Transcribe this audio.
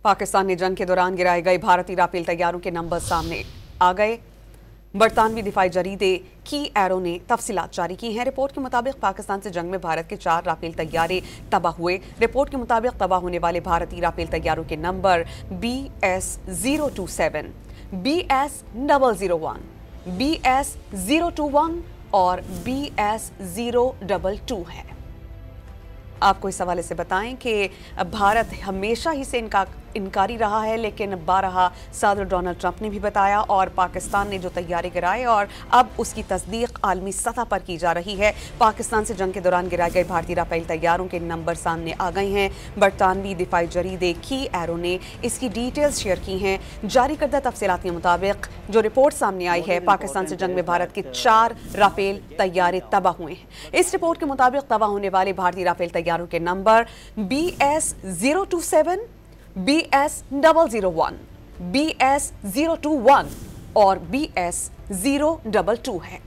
पाकिस्तान ने जंग के दौरान गिराए गए भारतीय राफेल तैयारों के नंबर सामने आ गए। बरतानवी दिफाई जरीदे की एरो ने तफसीलात जारी की हैं। रिपोर्ट के मुताबिक पाकिस्तान से जंग में भारत के 4 राफेल तैयारे तबाह हुए। रिपोर्ट के मुताबिक तबाह होने वाले भारतीय राफेल तैयारों के नंबर BS-027, BS-001, BS-021 और BS-022 है। आपको इस हवाले से बताएं कि भारत हमेशा ही से इनकारी रहा है, लेकिन बारहा सदर डोनाल्ड ट्रंप ने भी बताया और पाकिस्तान ने जो तैयारे गिराए और अब उसकी तस्दीक आलमी सतह पर की जा रही है। पाकिस्तान से जंग के दौरान गिराए गए भारतीय राफेल तैयारों के नंबर सामने आ गए हैं। बरतानवी दिफाई जरीदे की एरो ने इसकी डिटेल्स शेयर की हैं। जारी करदा तफसीलात के मुताबिक जो रिपोर्ट सामने आई है, पाकिस्तान से जंग में भारत के 4 राफेल तैयारे तबाह हुए हैं। इस रिपोर्ट के मुताबिक तबाह होने वाले भारतीय राफेल तैयारों के नंबर BS-027, BS-001, BS-021 और BS-022 है।